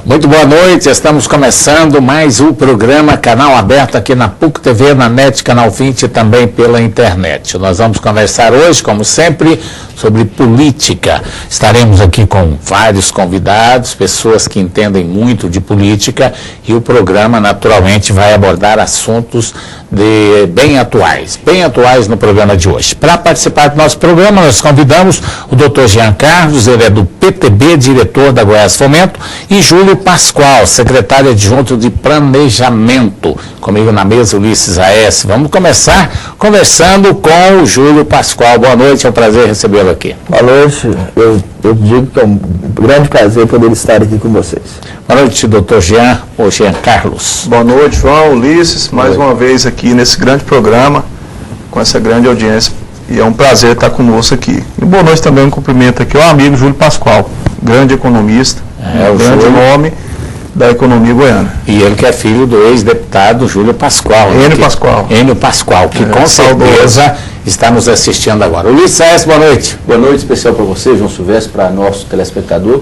Muito boa noite, estamos começando mais um programa Canal Aberto aqui na PUC TV, na NET, Canal 20 e também pela internet. Nós vamos conversar hoje, como sempre, sobre política. Estaremos aqui com vários convidados, pessoas que entendem muito de política, e o programa naturalmente vai abordar assuntos bem atuais no programa de hoje. Para participar do nosso programa, nós convidamos o Dr. Jean Carlos, ele é do PTB, diretor da Goiás Fomento, e Júlio Pascoal, secretário adjunto de Planejamento. Comigo na mesa, Ulisses A.S. Vamos começar conversando com o Júlio Pascoal. Boa noite, é um prazer recebê-lo aqui. Boa noite, eu digo que é um grande prazer poder estar aqui com vocês. Boa noite, doutor Jean, ou Jean Carlos. Boa noite, João, Ulisses, mais uma vez aqui nesse grande programa, com essa grande audiência, e é um prazer estar conosco aqui. E boa noite também, um cumprimento aqui ao amigo Júlio Pascoal, grande economista, grande nome da economia goiana. E ele que é filho do ex-deputado Júlio Pascoal. Enio Pascoal, que com certeza está nos assistindo agora. Ulisses A.S., boa noite. Boa noite especial para você, João Silvestre, para nosso telespectador,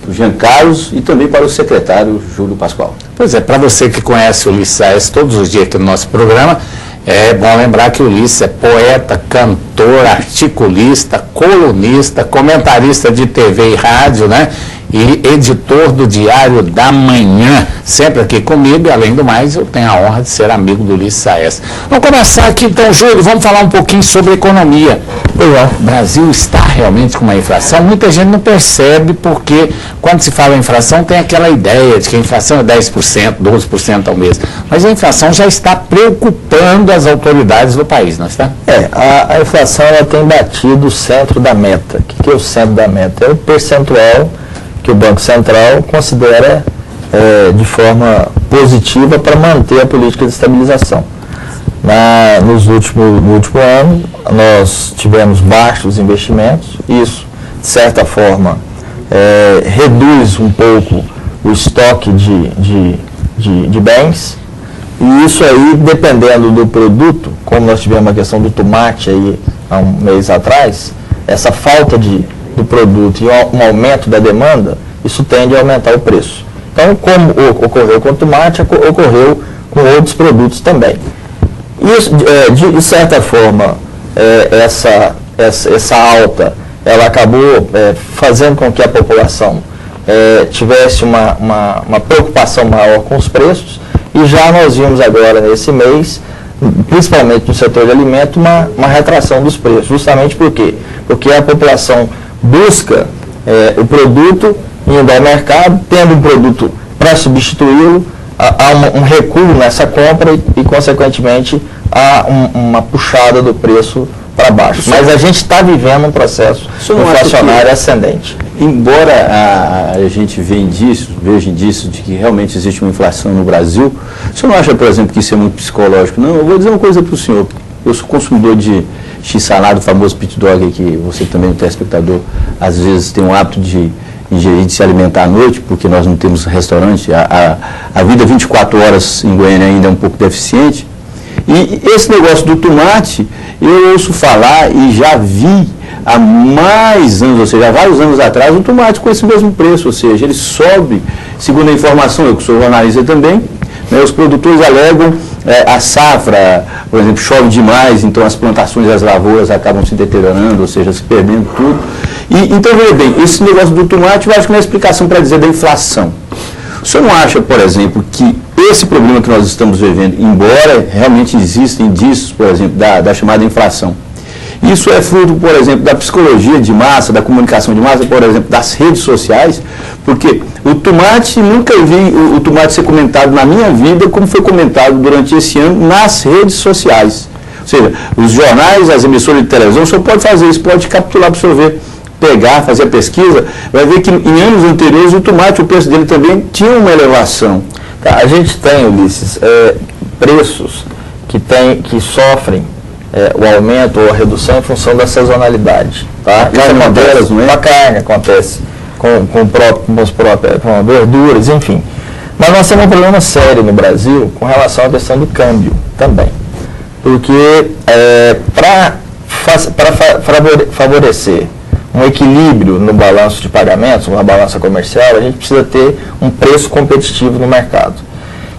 para o Jean Carlos e também para o secretário Júlio Pascoal. Pois é, para você que conhece o Ulisses A.S. todos os dias aqui no nosso programa, é bom lembrar que o Ulisses é poeta, cantor, articulista, colunista, comentarista de TV e rádio, né? E editor do Diário da Manhã, sempre aqui comigo, e além do mais, eu tenho a honra de ser amigo do Ulisses A.S. Vamos começar aqui então, Júlio, vamos falar um pouquinho sobre economia. O Brasil está realmente com uma inflação, muita gente não percebe, porque quando se fala em inflação tem aquela ideia de que a inflação é 10%, 12% ao mês, mas a inflação já está preocupando as autoridades do país, não está? A inflação ela tem batido o centro da meta. O que é o centro da meta? É o percentual que o Banco Central considera de forma positiva para manter a política de estabilização. No último ano, nós tivemos baixos investimentos, isso, de certa forma, reduz um pouco o estoque de bens, e isso aí, dependendo do produto, como nós tivemos a questão do tomate aí há um mês atrás, essa falta do produto e um aumento da demanda, isso tende a aumentar o preço. Então, como ocorreu com o tomate, ocorreu com outros produtos também. Isso, de certa forma, essa alta, ela acabou fazendo com que a população tivesse uma preocupação maior com os preços, e já nós vimos agora, nesse mês, principalmente no setor de alimento, uma retração dos preços. Justamente por quê? Porque a população busca o produto, indo ao mercado, tendo um produto para substituí-lo, há um recuo nessa compra e consequentemente, há uma puxada do preço para baixo. Mas a gente está vivendo um processo inflacionário ascendente. Embora a gente veja indícios de que realmente existe uma inflação no Brasil, o senhor não acha, por exemplo, que isso é muito psicológico? Não, eu vou dizer uma coisa para o senhor. Eu sou consumidor de x-salada, o famoso pit dog, que você também, o telespectador, às vezes tem o hábito de ingerir, de se alimentar à noite, porque nós não temos restaurante. A vida 24 horas em Goiânia ainda é um pouco deficiente. E esse negócio do tomate, eu ouço falar e já vi há mais anos, ou seja, há vários anos atrás, o tomate com esse mesmo preço, ou seja, ele sobe, segundo a informação, eu que sou jornalista também, né, os produtores alegam a safra, por exemplo, chove demais, então as plantações e as lavouras acabam se deteriorando, ou seja, se perdendo tudo. Então, veja bem, esse negócio do tomate, eu acho que não é explicação para dizer da inflação. O senhor não acha, por exemplo, que esse problema que nós estamos vivendo, embora realmente existam indícios, por exemplo, da chamada inflação, isso é fruto, por exemplo, da psicologia de massa, da comunicação de massa, por exemplo, das redes sociais, porque o tomate, nunca vi o tomate ser comentado na minha vida como foi comentado durante esse ano nas redes sociais. Ou seja, os jornais, as emissoras de televisão, o senhor pode fazer isso, pode capturar para o senhor ver, pegar, fazer a pesquisa, vai ver que em anos anteriores o tomate, o preço dele também tinha uma elevação. Tá, a gente tem, Ulisses, preços que sofrem o aumento ou a redução em função da sazonalidade. Tá? A carne acontece, não é? A carne acontece com verduras, enfim. Mas nós temos um problema sério no Brasil com relação à questão do câmbio também. Porque para favorecer um equilíbrio no balanço de pagamentos, na balança comercial, a gente precisa ter um preço competitivo no mercado.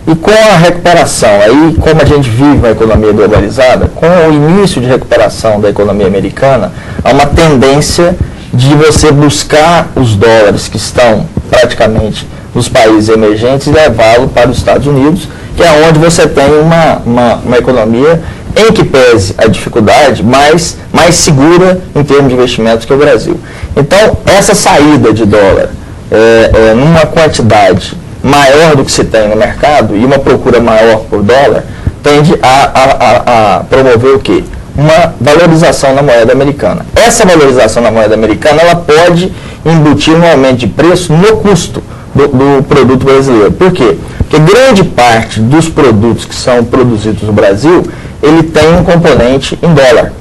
E com a recuperação, aí como a gente vive uma economia globalizada, com o início de recuperação da economia americana, há uma tendência de você buscar os dólares que estão praticamente nos países emergentes e levá-lo para os Estados Unidos, que é onde você tem uma economia em que pese a dificuldade, mais segura em termos de investimentos que o Brasil. Então, essa saída de dólar numa quantidade maior do que se tem no mercado e uma procura maior por dólar, tende a promover o quê? Uma valorização na moeda americana. Essa valorização na moeda americana, ela pode embutir um aumento de preço no custo do produto brasileiro. Por quê? Porque grande parte dos produtos que são produzidos no Brasil, ele tem um componente em dólar.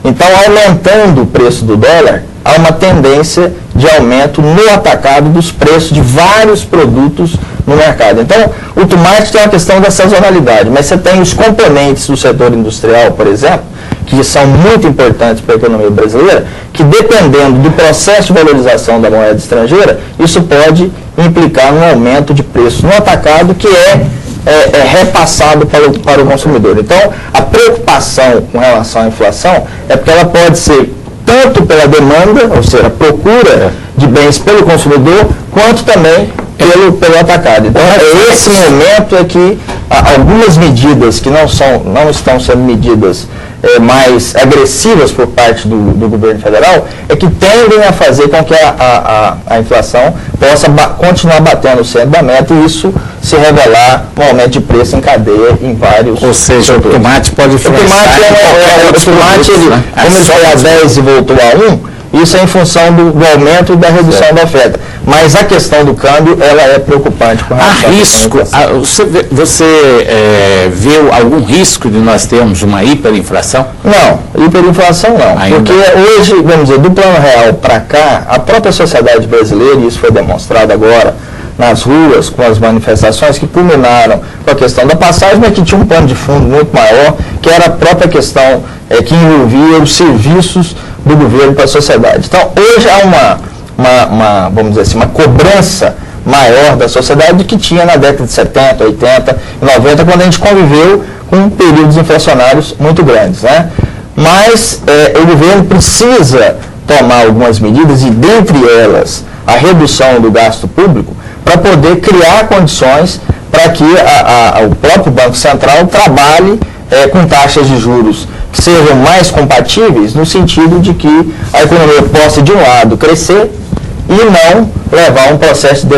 Então, aumentando o preço do dólar, há uma tendência de aumento no atacado dos preços de vários produtos no mercado. Então, o tomate tem uma questão da sazonalidade, mas você tem os componentes do setor industrial, por exemplo, que são muito importantes para a economia brasileira, que dependendo do processo de valorização da moeda estrangeira, isso pode implicar um aumento de preço no atacado que é repassado para o consumidor. Então, a preocupação com relação à inflação é porque ela pode ser tanto pela demanda, ou seja, a procura de bens pelo consumidor, quanto também pelo atacado. Então, esse momento é que algumas medidas que não estão sendo medidas mais agressivas por parte do governo federal, é que tendem a fazer com que a inflação possa continuar batendo o centro da meta e isso se revelar um aumento de preço em cadeia em vários... Ou seja, setores. O tomate pode influenciar... O tomate, como ele foi a 10 e voltou a 1, isso é em função do aumento e da redução da oferta. Mas a questão do câmbio, ela é preocupante. Com há risco? Você vê algum risco de nós termos uma hiperinflação? Não, hiperinflação não. Ainda? Porque hoje, vamos dizer, do Plano Real para cá, a própria sociedade brasileira, e isso foi demonstrado agora nas ruas, com as manifestações que culminaram com a questão da passagem, mas que tinha um pano de fundo muito maior, que era a própria questão que envolvia os serviços do governo para a sociedade. Então, hoje há vamos dizer assim, uma cobrança maior da sociedade do que tinha na década de 70, 80 e 90, quando a gente conviveu com períodos inflacionários muito grandes, né? Mas o governo precisa tomar algumas medidas, e dentre elas a redução do gasto público, para poder criar condições para que o próprio Banco Central trabalhe com taxas de juros que sejam mais compatíveis, no sentido de que a economia possa, de um lado, crescer e não levar a um processo de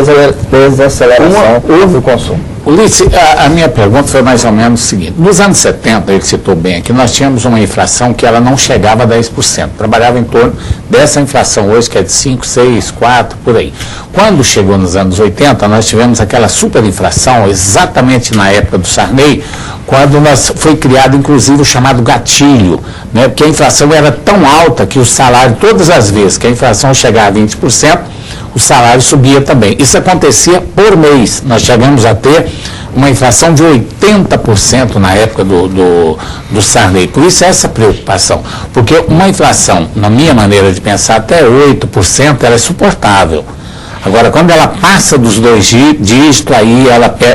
desaceleração do consumo. Ulisses, a minha pergunta foi mais ou menos o seguinte: nos anos 70, ele citou bem aqui, nós tínhamos uma inflação que ela não chegava a 10%, trabalhava em torno dessa inflação hoje, que é de 5, 6, 4, por aí. Quando chegou nos anos 80, nós tivemos aquela superinflação, exatamente na época do Sarney, quando foi criado, inclusive, o chamado gatilho, né? Porque a inflação era tão alta que o salário, todas as vezes que a inflação chegava a 20%, o salário subia também. Isso acontecia por mês. Nós chegamos a ter uma inflação de 80% na época do Sarney. Por isso essa preocupação. Porque uma inflação, na minha maneira de pensar, até 8%, ela é suportável. Agora, quando ela passa dos 2 dígitos, aí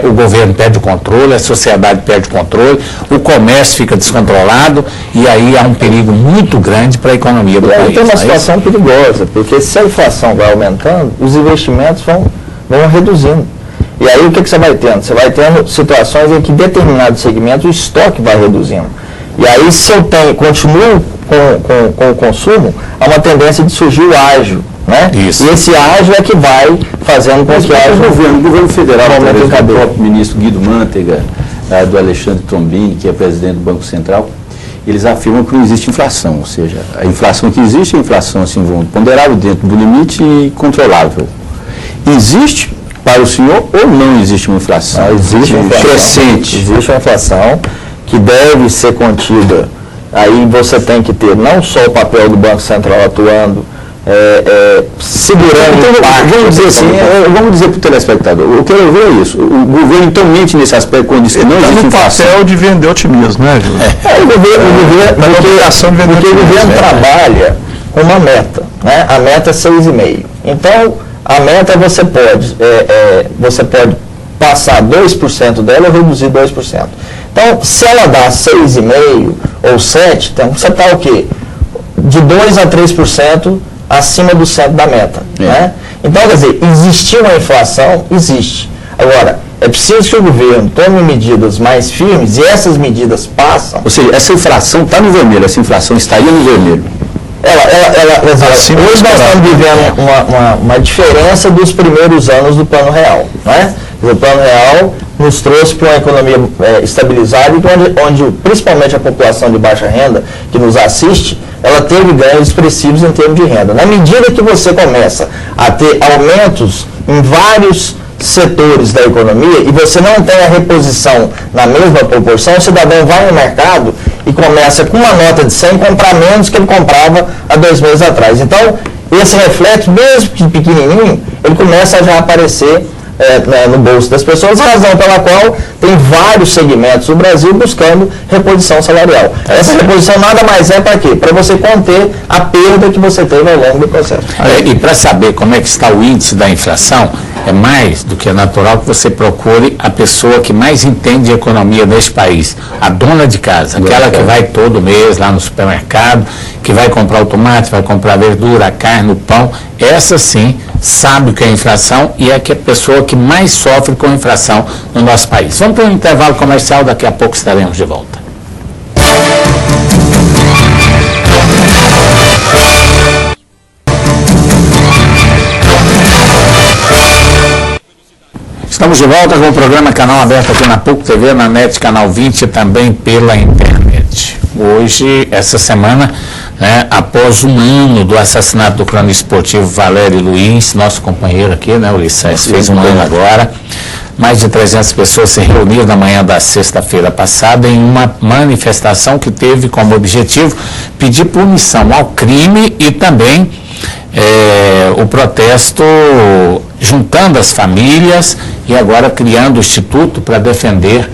o governo perde o controle, a sociedade perde o controle, o comércio fica descontrolado e aí há um perigo muito grande para a economia do país. Tem uma situação perigosa, porque se a inflação vai aumentando, os investimentos vão reduzindo. E aí o que você vai tendo? Você vai tendo situações em que determinados segmentos o estoque vai reduzindo. E aí, se eu continuo com o consumo, há uma tendência de surgir o ágio. Né? Isso. E esse ágio é que vai fazendo com que haja o governo federal, através do próprio ministro Guido Mantega, do Alexandre Trombini, que é presidente do Banco Central, eles afirmam que não existe inflação, ou seja, a inflação que existe é a inflação assim, ponderável dentro do limite e controlável. Existe para o senhor ou não existe uma inflação? Existe uma inflação crescente. Existe uma inflação que deve ser contida. Aí você tem que ter não só o papel do Banco Central atuando, segurando vamos dizer para o telespectador, eu quero ver isso. O governo então mente nesse aspecto quando diz que não existe inflação. Papel de vender otimismo, né, Júlio? O governo trabalha com uma meta, né? A meta é 6,5%. Então, a meta você pode passar 2% dela ou reduzir 2%. Então, se ela dá 6,5% ou 7%, então você está o quê? De 2% a 3% acima do centro da meta. Né? Então, quer dizer, existiu uma inflação? Existe. Agora, é preciso que o governo tome medidas mais firmes e essas medidas passam. Ou seja, essa inflação está no vermelho, essa inflação estaria no vermelho. Hoje nós estamos vivendo uma diferença dos primeiros anos do Plano Real. Né? O Plano Real nos trouxe para uma economia estabilizada e onde principalmente a população de baixa renda que nos assiste, ela teve ganhos expressivos em termos de renda. Na medida que você começa a ter aumentos em vários setores da economia e você não tem a reposição na mesma proporção, o cidadão vai no mercado e começa com uma nota de 100 comprar menos que ele comprava há 2 meses atrás. Então, esse reflexo, mesmo que pequenininho, ele começa a já aparecer no bolso das pessoas, razão pela qual tem vários segmentos do Brasil buscando reposição salarial. Essa reposição nada mais é para quê? Para você conter a perda que você teve ao longo do processo. E para saber como é que está o índice da inflação, é mais do que natural que você procure a pessoa que mais entende de economia deste país, a dona de casa, aquela que vai todo mês lá no supermercado, que vai comprar o tomate, vai comprar a verdura, a carne, o pão. Essa sim sabe o que é inflação e é a pessoa que mais sofre com a inflação no nosso país. Vamos para um intervalo comercial, daqui a pouco estaremos de volta. Estamos de volta com o programa Canal Aberto aqui na PUC TV, na NET Canal 20 e também pela internet. Hoje, essa semana, após um ano do assassinato do cronista esportivo Valério Luiz, nosso companheiro aqui, o Ulisses, fez um ano agora, mais de 300 pessoas se reuniram na manhã da sexta-feira passada em uma manifestação que teve como objetivo pedir punição ao crime e também o protesto juntando as famílias e agora criando o Instituto para defender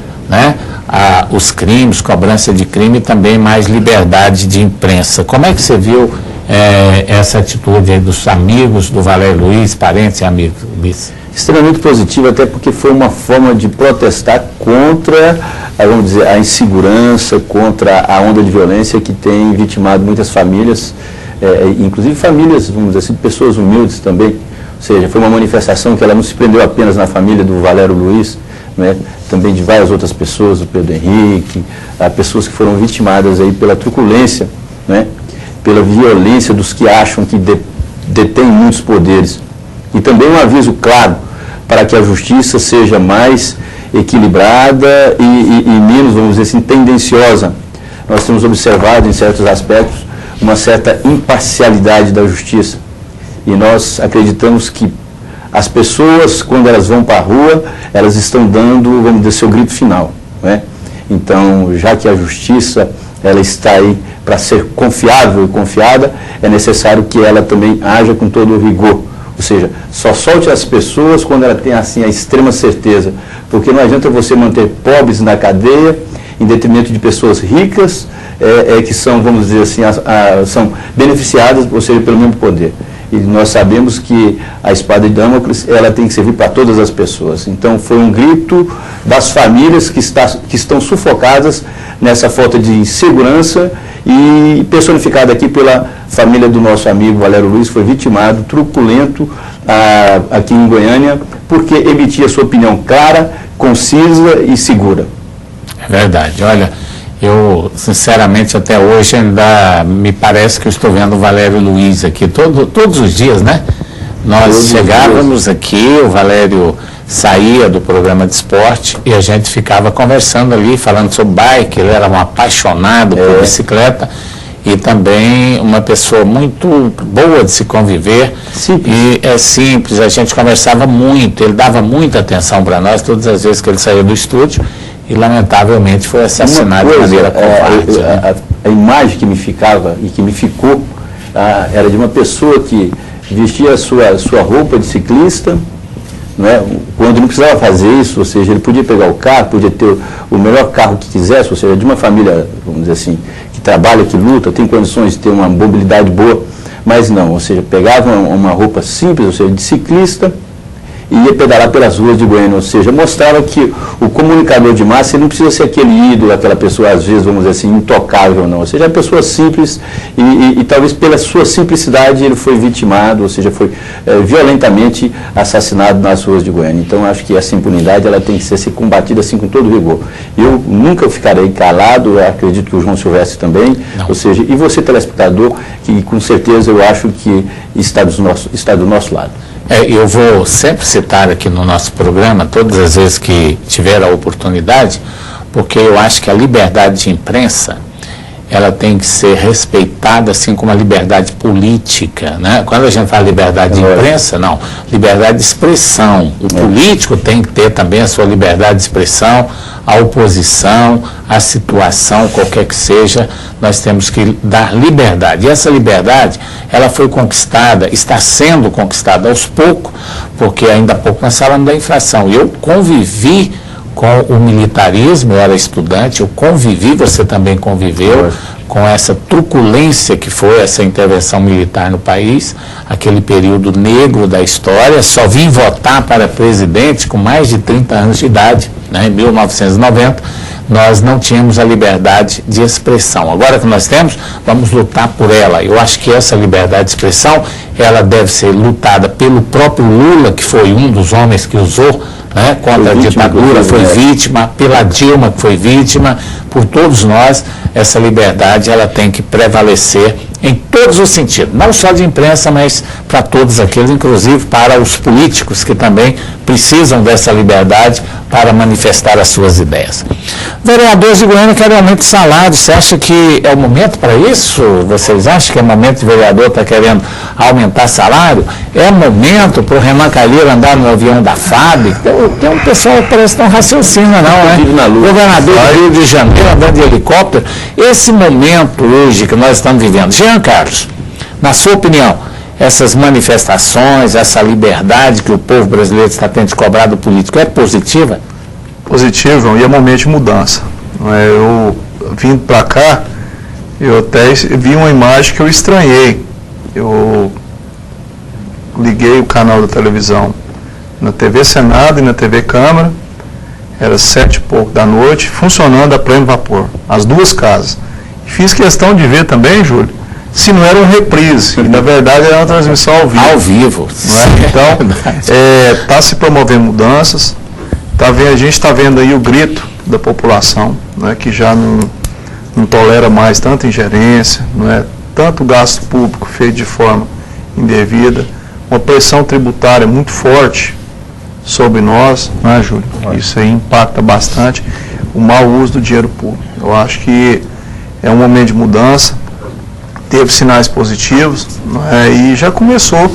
os crimes, cobrança de crime e também mais liberdade de imprensa. Como é que você viu essa atitude aí dos amigos do Valério Luiz, parentes e amigos? Extremamente positiva, até porque foi uma forma de protestar contra, vamos dizer, a insegurança, contra a onda de violência que tem vitimado muitas famílias, inclusive famílias, vamos dizer assim, pessoas humildes também. Ou seja, foi uma manifestação que ela não se prendeu apenas na família do Valério Luiz, também de várias outras pessoas, do Pedro Henrique, pessoas que foram vitimadas aí pela truculência, pela violência dos que acham que detêm muitos poderes. E também um aviso claro para que a justiça seja mais equilibrada e menos, vamos dizer assim, tendenciosa. Nós temos observado em certos aspectos uma certa imparcialidade da justiça. E nós acreditamos que as pessoas, quando elas vão para a rua, elas estão dando, vamos dizer, seu grito final. Então, já que a justiça ela está aí para ser confiável e confiada, é necessário que ela também haja com todo o rigor. Ou seja, só solte as pessoas quando ela tem assim a extrema certeza. Porque não adianta você manter pobres na cadeia em detrimento de pessoas ricas que são, vamos dizer assim, são beneficiadas, ou seja, pelo mesmo poder. E nós sabemos que a espada de Damocles, ela tem que servir para todas as pessoas. Então, foi um grito das famílias que estão sufocadas nessa falta de segurança e personificada aqui pela família do nosso amigo Valério Luiz, foi vitimado, truculento, aqui em Goiânia, porque emitia sua opinião clara, concisa e segura. É verdade. Olha, eu, sinceramente, até hoje ainda me parece que eu estou vendo o Valério Luiz aqui todos os dias, Nós chegávamos aqui, o Valério saía do programa de esporte e a gente ficava conversando ali, falando sobre bike. Ele era um apaixonado por bicicleta e também uma pessoa muito boa de se conviver. Simples. E é simples, a gente conversava muito, ele dava muita atenção para nós todas as vezes que ele saía do estúdio. E, lamentavelmente, foi assassinado de maneira covarde. A imagem que me ficava e que me ficou era de uma pessoa que vestia a sua roupa de ciclista, quando não precisava fazer isso, ou seja, ele podia pegar o carro, podia ter o melhor carro que quisesse, ou seja, de uma família, vamos dizer assim, que trabalha, que luta, tem condições de ter uma mobilidade boa, mas não, ou seja, pegava uma roupa simples, ou seja, de ciclista, e ia pedalar pelas ruas de Goiânia, ou seja, mostrava que o comunicador de massa ele não precisa ser aquele ídolo, aquela pessoa, às vezes, vamos dizer assim, intocável, não, ou seja, é uma pessoa simples e talvez pela sua simplicidade ele foi vitimado, ou seja, foi violentamente assassinado nas ruas de Goiânia. Então, acho que essa impunidade ela tem que ser combatida assim com todo rigor. Eu nunca ficarei calado, acredito que o João Silvestre também, não. Ou seja, e você, telespectador, que com certeza eu acho que está do nosso lado. Eu vou sempre citar aqui no nosso programa, todas as vezes que tiver a oportunidade, porque eu acho que a liberdade de imprensa, ela tem que ser respeitada, assim como a liberdade política, né? Quando a gente fala liberdade de imprensa, não, liberdade de expressão. O político tem que ter também a sua liberdade de expressão, a oposição, a situação, qualquer que seja, nós temos que dar liberdade. E essa liberdade, ela foi conquistada, está sendo conquistada aos poucos, porque ainda há pouco nós falamos da inflação. Eu convivi com o militarismo, eu era estudante, eu convivi, você também conviveu, com essa truculência que foi essa intervenção militar no país, aquele período negro da história. Só vim votar para presidente com mais de 30 anos de idade, né, em 1990, nós não tínhamos a liberdade de expressão. Agora que nós temos, vamos lutar por ela. Eu acho que essa liberdade de expressão, ela deve ser lutada pelo próprio Lula, que foi um dos homens que usou, né, contra a ditadura, foi vítima, pela Dilma, que foi vítima, por todos nós. Essa liberdade ela tem que prevalecer em todos os sentidos, não só de imprensa, mas para todos aqueles, inclusive para os políticos que também precisam dessa liberdade para manifestar as suas ideias. Vereadores de Goiânia querem aumento de salário, você acha que é o momento para isso? Vocês acham que é momento de vereador estar querendo aumentar salário? É momento para o Renan Calheiro andar no avião da FAB? Tem um pessoal que parece que não raciocina, não, né? Governador do Rio de Janeiro andando de helicóptero. Esse momento hoje que nós estamos vivendo, Jean Carlos, na sua opinião, essas manifestações, essa liberdade que o povo brasileiro está tendo de cobrar do político, é positiva? Positiva, e é momento de mudança. Eu vindo para cá, eu até vi uma imagem que eu estranhei. Eu liguei o canal da televisão na TV Senado e na TV Câmara, era 7 e pouco da noite, funcionando a pleno vapor, as duas casas. Fiz questão de ver também, Júlio, se não era um reprise, e na verdade era uma transmissão ao vivo. Ao vivo. Não é? Então, está se promovendo mudanças, a gente está vendo aí o grito da população, né, que já não tolera mais tanta ingerência, não é, tanto gasto público feito de forma indevida, uma pressão tributária muito forte sobre nós, não é, Júlio? Isso aí impacta bastante o mau uso do dinheiro público. Eu acho que é um momento de mudança, teve sinais positivos, e já começou,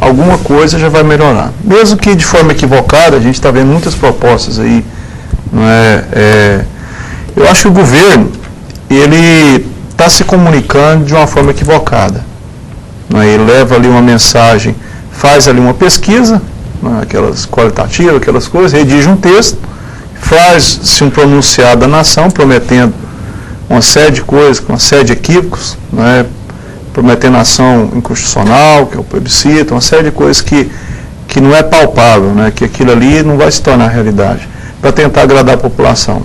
alguma coisa já vai melhorar. Mesmo que de forma equivocada, a gente está vendo muitas propostas aí. Eu acho que o governo, ele está se comunicando de uma forma equivocada. Ele leva ali uma mensagem, faz ali uma pesquisa, aquelas qualitativas, aquelas coisas, redige um texto, faz-se um pronunciado da nação, prometendo uma série de coisas, uma série de equívocos, prometendo ação inconstitucional, que é o plebiscito, uma série de coisas que não é palpável, que aquilo ali não vai se tornar realidade, para tentar agradar a população.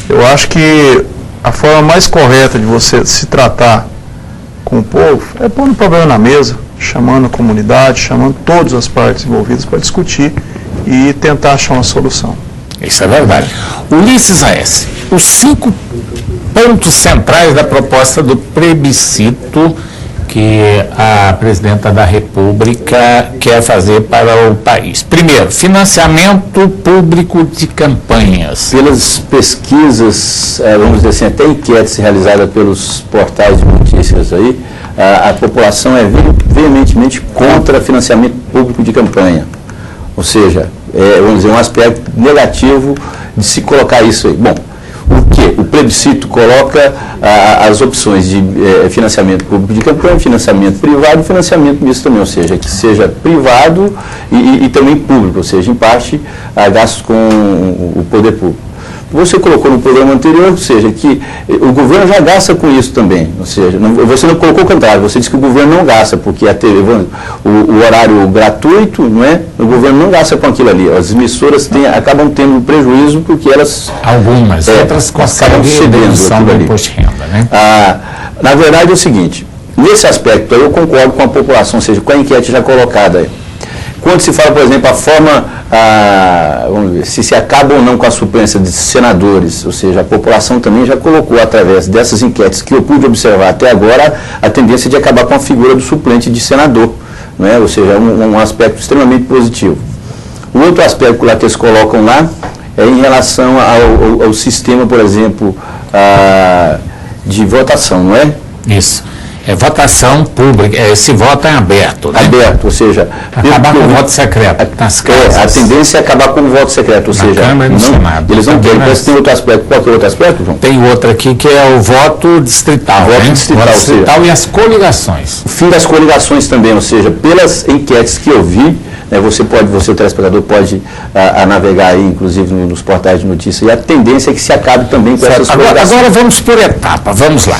Eu acho que a forma mais correta de você se tratar com o povo é pondo o problema na mesa, chamando a comunidade, chamando todas as partes envolvidas para discutir e tentar achar uma solução. Isso é verdade. Ulisses Aécio, os 5 pontos centrais da proposta do plebiscito que a presidenta da República quer fazer para o país. Primeiro, financiamento público de campanhas. Pelas pesquisas, vamos dizer assim, até enquetes realizadas pelos portais de notícias aí, a população é veementemente contra financiamento público de campanha. Ou seja, vamos dizer, um aspecto negativo de se colocar isso aí. Bom, o que? O plebiscito coloca as opções de financiamento público de campanha, financiamento privado e financiamento misto também, ou seja, que seja privado e também público, ou seja, em parte gastos com o poder público. você colocou no programa anterior, ou seja, que o governo já gasta com isso também. Ou seja, você não colocou o contrário, você disse que o governo não gasta, porque a TV, o horário gratuito, não é? O governo não gasta com aquilo ali. As emissoras acabam tendo prejuízo porque elas... Algumas, outras conseguem redução do imposto de renda, né? Na verdade é o seguinte, nesse aspecto aí eu concordo com a população, ou seja, com a enquete já colocada aí. Quando se fala, por exemplo, a forma, vamos ver, se acaba ou não com a suplência de senadores, ou seja, a população também já colocou, através dessas enquetes que eu pude observar até agora, a tendência de acabar com a figura do suplente de senador, não é? Ou seja, um aspecto extremamente positivo. O outro aspecto lá que eles colocam lá é em relação ao sistema, por exemplo, de votação, não é? Isso. É votação pública, esse voto é aberto, né? Aberto, ou seja... Acabar com o voto secreto nas casas. A tendência é acabar com o voto secreto, ou seja... Câmara e no Senado. Eles não querem, mas tem outro aspecto. Qual que é o outro aspecto, João? Tem outro aqui que é o voto distrital, voto distrital, e as coligações. O fim das coligações também, ou seja, pelas enquetes que eu vi, né, você, o telespectador pode navegar aí, inclusive nos portais de notícias, e a tendência é que se acabe também com essas coligações. Agora vamos por etapa, vamos lá.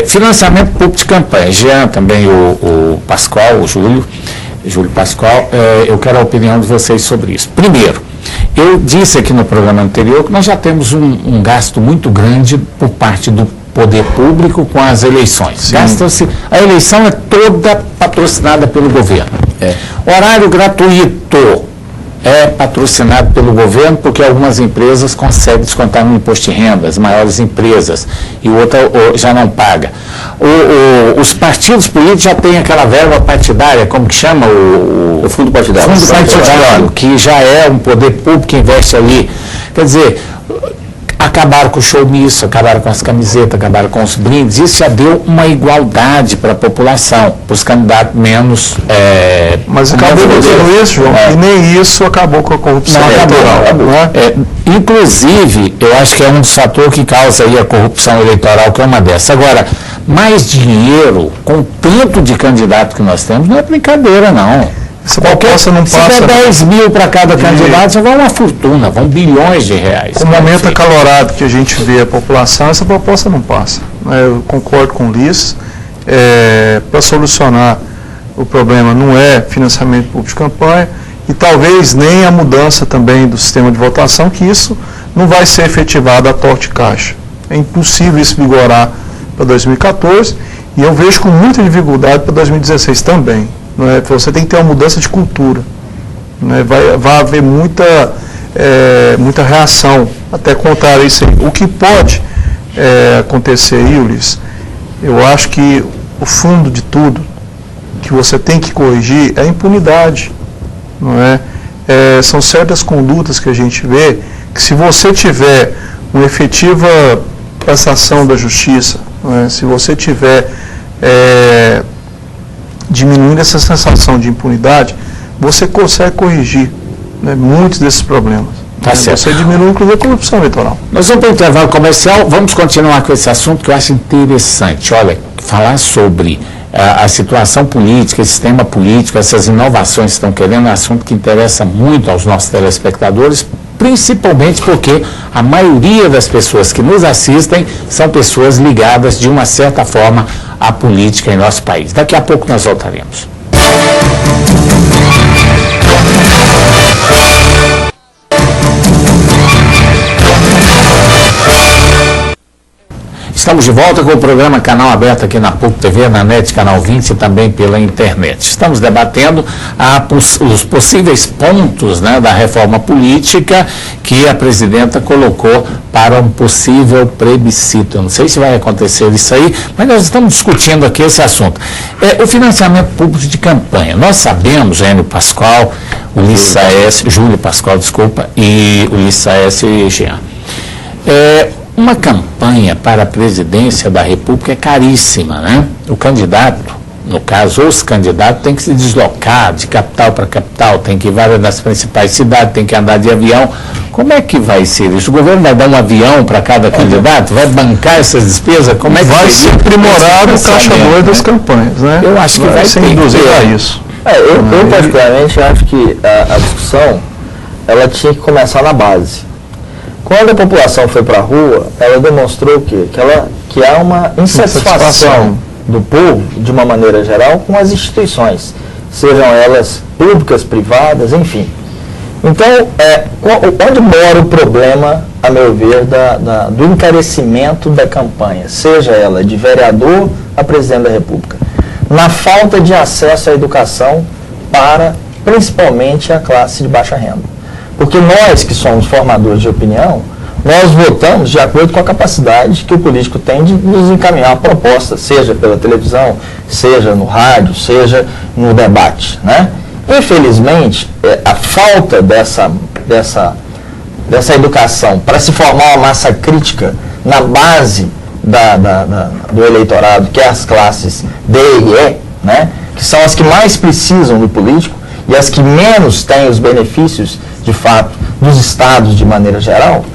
Financiamento público de campanha. Jean, também o Pascoal, o Júlio Pascoal, eu quero a opinião de vocês sobre isso. Primeiro, eu disse aqui no programa anterior que nós já temos um gasto muito grande por parte do poder público com as eleições. Gasta-se, a eleição é toda patrocinada pelo governo. Horário gratuito é patrocinado pelo governo porque algumas empresas conseguem descontar no imposto de renda, as maiores empresas, e outra já não paga. Os partidos políticos já têm aquela verba partidária, como que chama? O fundo partidário. Fundo partidário, que já é um poder público que investe ali. Quer dizer, acabaram com o showmício, acabaram com as camisetas, acabaram com os brindes. Isso já deu uma igualdade para a população, para os candidatos menos... Mas acabou com isso, João, e nem isso acabou com a corrupção eleitoral. Inclusive, eu acho que é um dos fatores que causa aí a corrupção eleitoral, que é uma dessas. Agora, mais dinheiro, com tanto de candidato que nós temos, não é brincadeira, não. Essa proposta não passa... Se der 10 mil para cada candidato, já vai uma fortuna, vão bilhões de reais. Com o momento acalorado que a gente vê a população, essa proposta não passa. Eu concordo com o Ulisses. Para solucionar o problema não é financiamento público de campanha e talvez nem a mudança também do sistema de votação, que isso não vai ser efetivado a toque de caixa. É impossível isso vigorar para 2014 e eu vejo com muita dificuldade para 2016 também. Não é? Você tem que ter uma mudança de cultura. Não é? Vai haver muita reação, até contra isso aí. O que pode acontecer aí, Ulisses, eu acho que o fundo de tudo que você tem que corrigir é a impunidade. Não é? São certas condutas que a gente vê que, se você tiver uma efetiva prestação da justiça, não é? Se você tiver diminuindo essa sensação de impunidade, você consegue corrigir, né, muitos desses problemas. Você diminui, inclusive, a corrupção eleitoral. Nós vamos para o intervalo comercial, vamos continuar com esse assunto que eu acho interessante. Olha, falar sobre a situação política, esse sistema político, essas inovações que estão querendo, é um assunto que interessa muito aos nossos telespectadores, principalmente porque a maioria das pessoas que nos assistem são pessoas ligadas, de uma certa forma, à política em nosso país. Daqui a pouco nós voltaremos. Estamos de volta com o programa Canal Aberto aqui na PUC TV, na NET Canal 20 e também pela internet. Estamos debatendo os possíveis pontos, né, da reforma política que a presidenta colocou para um possível plebiscito. Eu não sei se vai acontecer isso aí, mas nós estamos discutindo aqui esse assunto. O financiamento público de campanha. Nós sabemos, Júlio Pascoal, Júlio Pascoal, desculpa, e Ulisses Saes e Jean. Uma campanha para a presidência da República é caríssima, né? O candidato, no caso, os candidatos têm que se deslocar de capital para capital, tem que ir várias das principais cidades, tem que andar de avião. Como é que vai ser isso? O governo vai dar um avião para cada candidato? Vai bancar essas despesas? Como é que vai ser aprimorado o caixa dois das campanhas, né? Eu acho que vai ser induzido a isso. Eu particularmente acho que a discussão ela tinha que começar na base. Quando a população foi para a rua, ela demonstrou o quê? Que há uma insatisfação do povo, de uma maneira geral, com as instituições, sejam elas públicas, privadas, enfim. Então, onde mora o problema, a meu ver, do encarecimento da campanha, seja ela de vereador a presidente da República? Na falta de acesso à educação para, principalmente, a classe de baixa renda. Porque nós, que somos formadores de opinião, nós votamos de acordo com a capacidade que o político tem de nos encaminhar a proposta, seja pela televisão, seja no rádio, seja no debate, né? Infelizmente, a falta dessa educação para se formar uma massa crítica na base do eleitorado, que é as classes D e E, né, que são as que mais precisam do político e as que menos têm os benefícios, de fato, dos estados de maneira geral.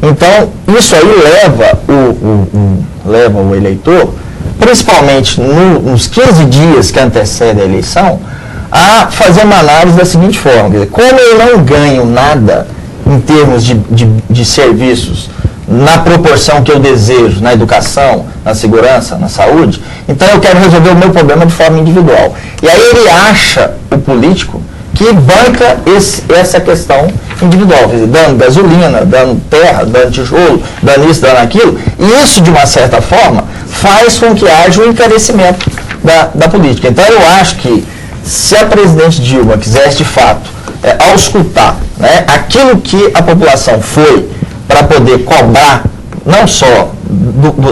Então, isso aí leva o eleitor, principalmente nos 15 dias que antecedem a eleição, a fazer uma análise da seguinte forma: quer dizer, como eu não ganho nada em termos de serviços na proporção que eu desejo, na educação, na segurança, na saúde, então eu quero resolver o meu problema de forma individual. E aí ele acha, o político, que banca essa questão individual, quer dizer, dando gasolina, dando terra, dando tijolo, dando isso, dando aquilo, e isso, de uma certa forma, faz com que haja um encarecimento da política. Então eu acho que, se a presidente Dilma quisesse, de fato, auscultar, né, aquilo que a população foi para poder cobrar, não só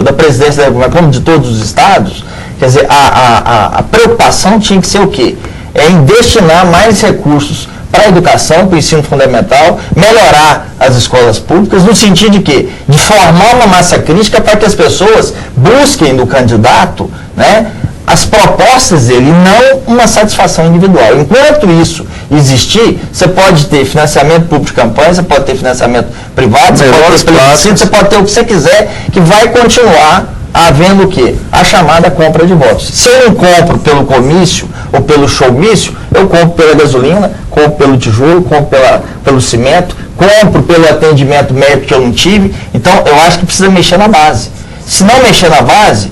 da presidência da República, como de todos os estados, quer dizer, a preocupação tinha que ser o quê? Em destinar mais recursos para a educação, para o ensino fundamental, melhorar as escolas públicas, no sentido de quê? De formar uma massa crítica para que as pessoas busquem do candidato, né, as propostas dele, não uma satisfação individual. Enquanto isso existir, você pode ter financiamento público de campanha, você pode ter financiamento privado, você pode ter plebiscito, você pode ter o que você quiser, que vai continuar havendo o quê? A chamada compra de votos. Se eu não compro pelo comício ou pelo showmício, eu compro pela gasolina, compro pelo tijolo, compro pelo cimento, compro pelo atendimento médico que eu não tive. Então, eu acho que precisa mexer na base. Se não mexer na base,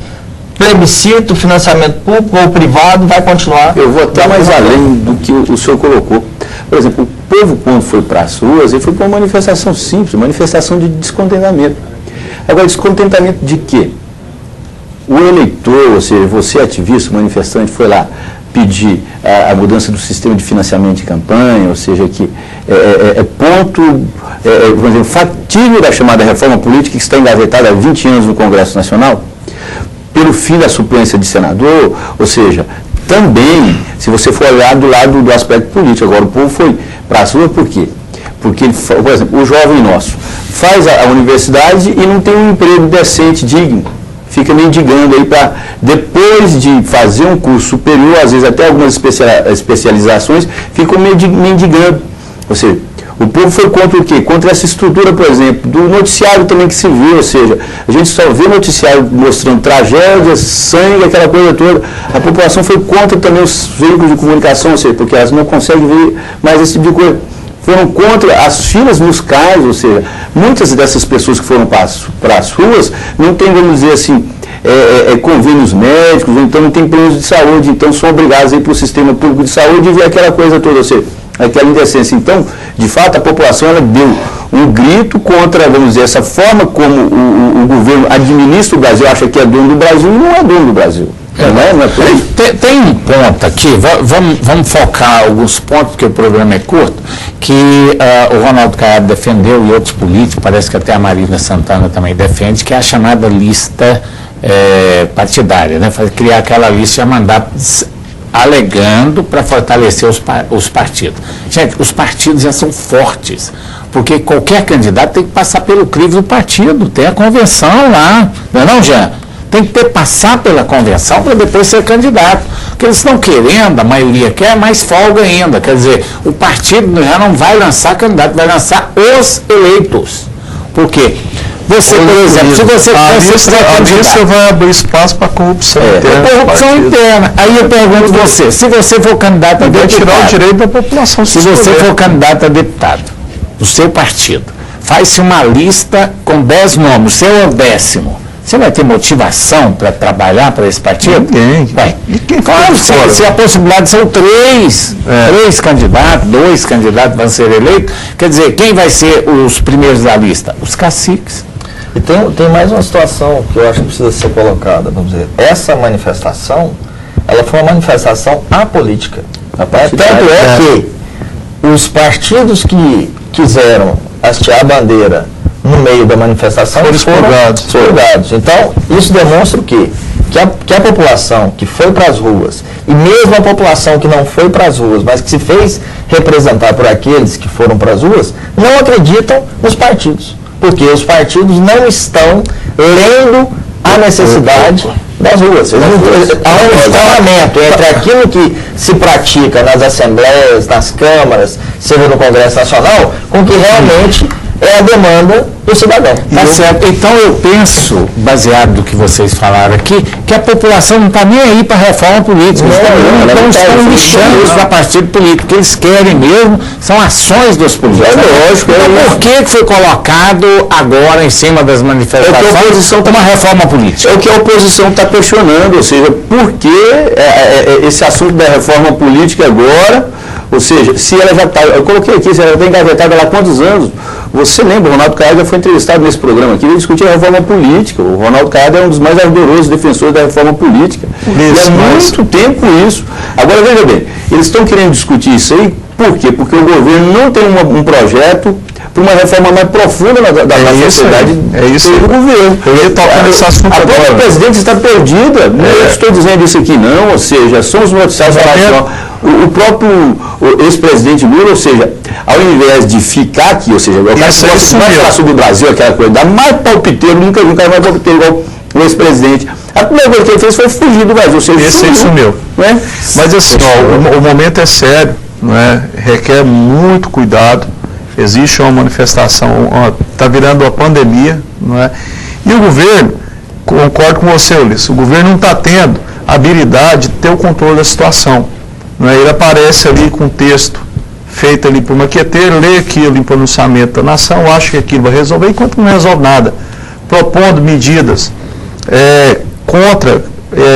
plebiscito, financiamento público ou privado vai continuar. Eu vou até mais além do que o senhor colocou. Por exemplo, o povo, quando foi para as ruas, ele foi para uma manifestação simples, manifestação de descontentamento. Agora, descontentamento de quê? O eleitor, ou seja, você ativista, manifestante, foi lá pedir a mudança do sistema de financiamento de campanha, ou seja, que por exemplo, fatídico da chamada reforma política que está engavetada há 20 anos no Congresso Nacional, pelo fim da suplência de senador, ou seja, também, se você for olhar do lado do aspecto político, agora o povo foi para as ruas por quê? Porque, por exemplo, o jovem nosso faz a universidade e não tem um emprego decente, digno, fica mendigando aí para, depois de fazer um curso superior, às vezes até algumas especializações, ficam mendigando. Ou seja, o povo foi contra o quê? Contra essa estrutura, por exemplo, do noticiário também que se viu, ou seja, a gente só vê noticiário mostrando tragédias, sangue, aquela coisa toda. A população foi contra também os veículos de comunicação, ou seja, porque elas não conseguem ver mais esse tipo de coisa. Foram contra as filas nos CAIs, ou seja, muitas dessas pessoas que foram para as ruas não têm, vamos dizer assim, convênios médicos, ou então não tem planos de saúde, então são obrigados a ir para o sistema público de saúde e ver aquela coisa toda, ou seja, aquela indecência. Então, de fato, a população ela deu um grito contra, vamos dizer, essa forma como o governo administra o Brasil, acha que é dono do Brasil, e não é dono do Brasil. Não é por aí. Tem um ponto aqui, vamos focar alguns pontos, porque o programa é curto, que o Ronaldo Caiado defendeu e outros políticos, parece que até a Marina Santana também defende, que é a chamada lista partidária, né? Criar aquela lista e mandar alegando para fortalecer os partidos. Gente, os partidos já são fortes, porque qualquer candidato tem que passar pelo crivo do partido, tem a convenção lá, não é não, Jean? Tem que passar pela convenção para depois ser candidato. Porque eles estão querendo, a maioria quer, mais folga ainda. Quer dizer, o partido já não vai lançar candidato, vai lançar os eleitos. Por quê? Você, por exemplo, se você a lista vai abrir espaço para corrupção interna. Corrupção interna. Aí eu pergunto você, se você for candidato a deputado, vai tirar o direito da população. Se você for candidato a deputado do seu partido, faz-se uma lista com 10 nomes, você é o 10º. Você vai ter motivação para trabalhar para esse partido? Ninguém. Vai. E quem claro, se a possibilidade são 3 candidatos, 2 candidatos vão ser eleitos, quer dizer, quem vai ser os primeiros da lista? Os caciques. E tem mais uma situação que eu acho que precisa ser colocada, vamos dizer. Essa manifestação, ela foi uma manifestação apolítica. Tanto é que os partidos que quiseram hastear a bandeira no meio da manifestação foram expurgados. Então, isso demonstra o quê? Que a população que foi para as ruas, e mesmo a população que não foi para as ruas, mas que se fez representar por aqueles que foram para as ruas, não acreditam nos partidos. Porque os partidos não estão lendo a necessidade das ruas. Há um escoamento entre aquilo que se pratica nas assembleias, nas câmaras, seja no Congresso Nacional, com o que realmente é a demanda do cidadão. Tá certo. Então eu penso, baseado no que vocês falaram aqui, que a população não está nem aí para a reforma política. Eles estão lixando isso para partido político. O que eles querem mesmo são ações dos políticos. Lógico. Então por que foi colocado agora em cima das manifestações uma reforma política? É o que a oposição está questionando, ou seja, por que esse assunto da reforma política agora, ou seja, se ela já está, eu coloquei aqui, se ela está engavetada lá há quantos anos? Você lembra, o Ronaldo Caiado já foi entrevistado nesse programa aqui, ele discutiu a reforma política. O Ronaldo Caiado é um dos mais ardorosos defensores da reforma política. E há muito tempo isso. Agora, veja bem, eles estão querendo discutir isso aí, por quê? Porque o governo não tem um projeto para uma reforma mais profunda da sociedade. É isso do governo. Eu ia tocar nesse assunto agora. A própria presidente está perdida. Eu estou dizendo isso aqui não, ou seja, somos noticiados em relação o próprio ex-presidente Lula, ou seja, ao invés de ficar aqui, ou seja, o cara que gosta de falar sobre o Brasil, aquela coisa, dá mais palpiteiro, nunca mais palpiteiro igual o ex-presidente. A primeira coisa que ele fez foi fugir do Brasil, ou seja, esse sumiu. Né? Mas assim, o momento é sério, não é? Requer muito cuidado. Existe uma manifestação, está virando uma pandemia, não é? E o governo, concordo com você, Ulisses, o governo não está tendo a habilidade de ter o controle da situação. Não é? Ele aparece ali com um texto feito ali por maqueteiro, lê aquilo em pronunciamento da nação, acha que aquilo vai resolver, enquanto não resolve nada. Propondo medidas contra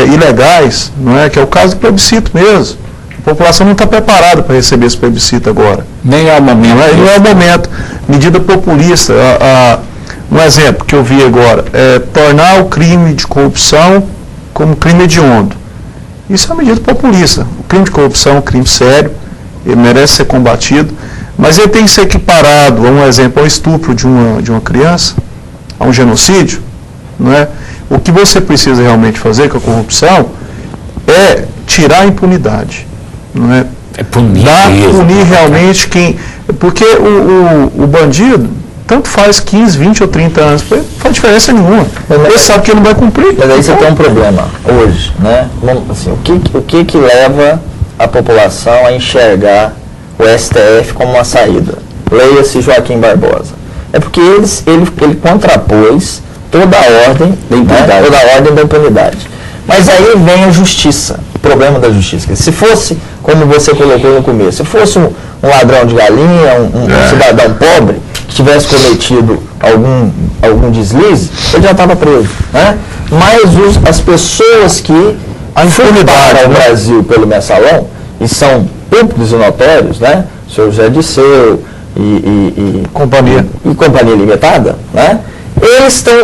ilegais, não é? Que é o caso do plebiscito mesmo. A população não está preparada para receber esse plebiscito agora. Nem é o momento. Não é o momento. Medida populista. Um exemplo que eu vi agora é tornar o crime de corrupção como crime hediondo. Isso é uma medida populista. O crime de corrupção é um crime sério, ele merece ser combatido, mas ele tem que ser equiparado a um exemplo, ao estupro de uma criança, a um genocídio, não é? O que você precisa realmente fazer com a corrupção é tirar a impunidade, não é? Punir realmente quem... Porque o bandido, tanto faz 15, 20 ou 30 anos, não faz diferença nenhuma. Ele sabe que ele não vai cumprir. Mas aí você tem um problema hoje, né? Assim, o que leva a população a enxergar o STF como uma saída? Leia-se Joaquim Barbosa. É porque ele contrapôs toda a ordem da impunidade. Toda a ordem da impunidade. Mas aí vem a justiça, o problema da justiça. Se fosse, como você colocou no começo, se fosse um ladrão de galinha, um cidadão pobre, que tivesse cometido algum deslize, ele já estava preso. Né? Mas as pessoas que furtaram o Brasil pelo mensalão, e são públicos e notórios, né? O senhor José Disseu e companhia limitada, né? Eles estão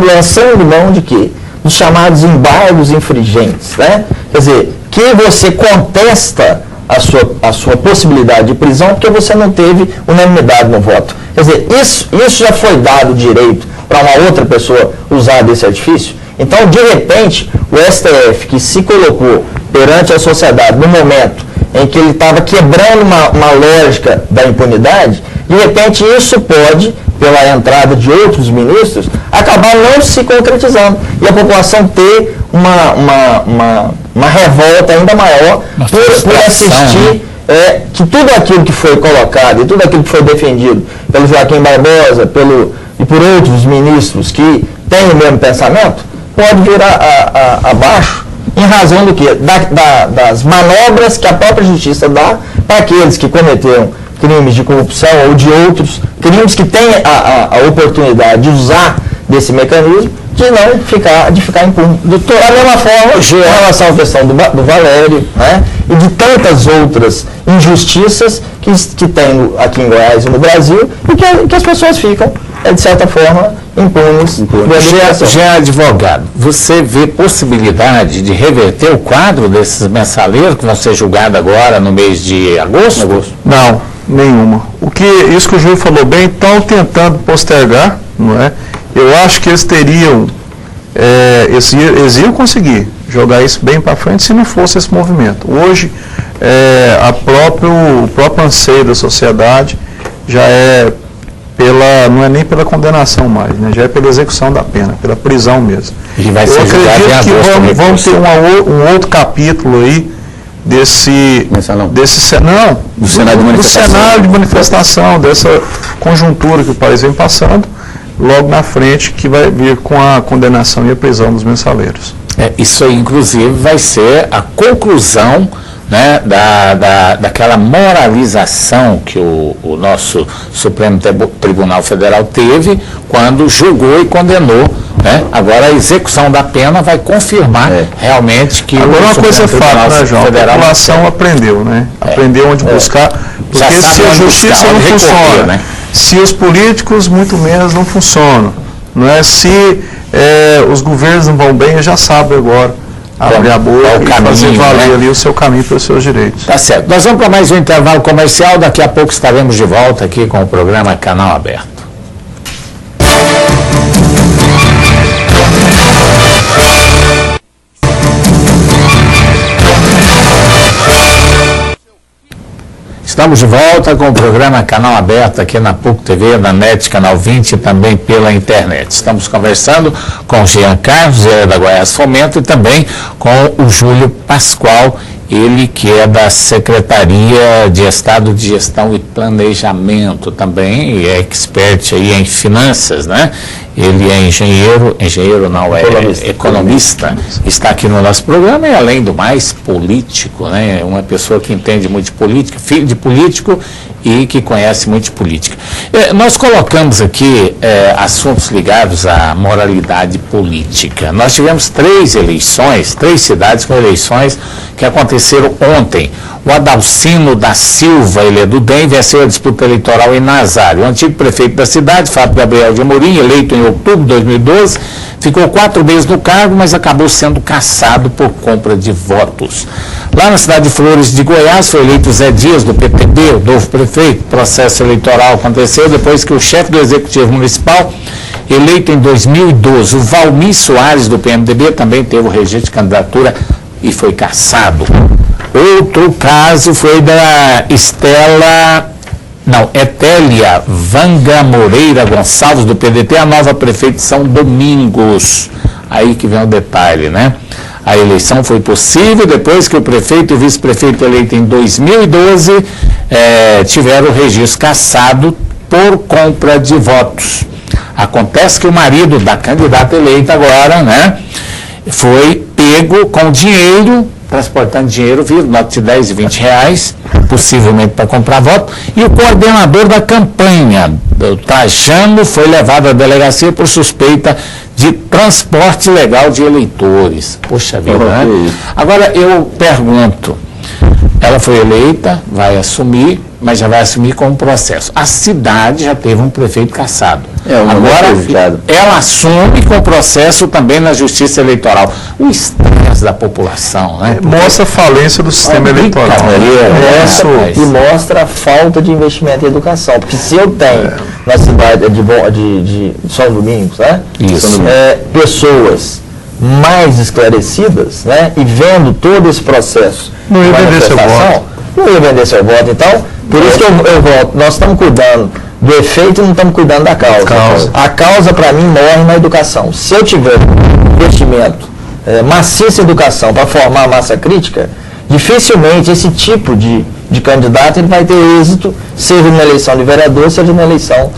lançando mão de quê? Dos chamados embargos infringentes, né? Quer dizer, que você contesta a sua possibilidade de prisão porque você não teve unanimidade no voto. Quer dizer, isso já foi dado direito para uma outra pessoa usar desse artifício? Então, de repente, o STF, que se colocou perante a sociedade no momento em que ele estava quebrando uma lógica da impunidade, de repente isso pode, pela entrada de outros ministros, acabar não se concretizando. E a população ter uma revolta ainda maior por assistir que tudo aquilo que foi colocado e tudo aquilo que foi defendido pelo Joaquim Barbosa e por outros ministros que têm o mesmo pensamento, pode vir abaixo em razão do quê? Das manobras que a própria justiça dá para aqueles que cometeram crimes de corrupção ou de outros crimes que têm a oportunidade de usar desse mecanismo, de ficar impune. Da mesma forma, em relação à questão do Valério, né, e de tantas outras injustiças que tem aqui em Goiás e no Brasil, e que as pessoas ficam, de certa forma, impunes. Já advogado, você vê possibilidade de reverter o quadro desses mensaleiros que vão ser julgados agora no mês de agosto? Não, nenhuma. Isso que o Júlio falou bem, estão tentando postergar, não é? Eu acho que eles teriam, eles iam conseguir jogar isso bem para frente se não fosse esse movimento. Hoje, o próprio anseio da sociedade já não é nem pela condenação mais, né? Já é pela execução da pena, pela prisão mesmo. E vai ser eu acredito que vamos ter um outro capítulo aí do cenário de manifestação, dessa conjuntura que o país vem passando, logo na frente, que vai vir com a condenação e a prisão dos mensaleiros. Isso aí, inclusive, vai ser a conclusão, né, daquela moralização que o nosso Supremo Tribunal Federal teve quando julgou e condenou, né? Agora a execução da pena vai confirmar realmente que agora uma coisa é fato, né, João? A população aprendeu, né? Aprendeu onde buscar, porque se a justiça não funciona, né? Se os políticos, muito menos, não funcionam, não é? Se os governos não vão bem, já sabe agora abrir a boca e fazer valer, né, ali o seu caminho para os seus direitos. Tá certo. Nós vamos para mais um intervalo comercial. Daqui a pouco estaremos de volta aqui com o programa Canal Aberto. Estamos de volta com o programa Canal Aberto aqui na PUC TV, na NET, Canal 20 e também pela internet. Estamos conversando com o Jean Carlos, da Goiás Fomento, e também com o Júlio Pascoal, ele que é da Secretaria de Estado de Gestão e Planejamento também, e é expert aí em finanças, né? Ele é economista, está aqui no nosso programa e, além do mais, político, né? Uma pessoa que entende muito de política, filho de político e que conhece muito de política. Nós colocamos aqui assuntos ligados à moralidade política. Nós tivemos 3 cidades com eleições que aconteceram ontem. O Adalcino da Silva, ele é do DEM, venceu a disputa eleitoral em Nazário. O antigo prefeito da cidade, Fábio Gabriel de Amorim, eleito em outubro de 2012, ficou 4 meses no cargo, mas acabou sendo cassado por compra de votos. Lá na cidade de Flores de Goiás, foi eleito Zé Dias, do PTB, o novo prefeito. O processo eleitoral aconteceu depois que o chefe do Executivo Municipal, eleito em 2012, o Valmir Soares, do PMDB, também teve o registro de candidatura e foi cassado. Outro caso foi da Etélia Vanga Moreira Gonçalves, do PDT, a nova prefeita de São Domingos. Aí que vem o detalhe, né? A eleição foi possível depois que o prefeito e o vice-prefeito eleito em 2012 tiveram o registro cassado por compra de votos. Acontece que o marido da candidata eleita agora, né, foi pego com dinheiro, transportando dinheiro, nota de 10 e 20 reais, possivelmente para comprar voto, e o coordenador da campanha, o Tajano, foi levado à delegacia por suspeita de transporte ilegal de eleitores. Poxa vida, né? Agora eu pergunto, ela foi eleita, vai assumir, mas já vai assumir com um processo. A cidade já teve um prefeito cassado. Agora, ela assume com o processo também na Justiça Eleitoral. O estresse da população, né? Mostra a falência do sistema eleitoral. E mostra a falta de investimento em educação. Porque se eu tenho na cidade de São Domingos, né? Isso. Pessoas mais esclarecidas, né? E vendo todo esse processo, não ia vender seu voto. Não ia vender seu voto. Então, por isso que eu voto. Nós estamos cuidando do efeito e não estamos cuidando da causa. A causa, para mim, morre na educação. Se eu tiver investimento maciço em educação para formar a massa crítica, dificilmente esse tipo de candidato ele vai ter êxito, seja na eleição de vereador, seja na eleição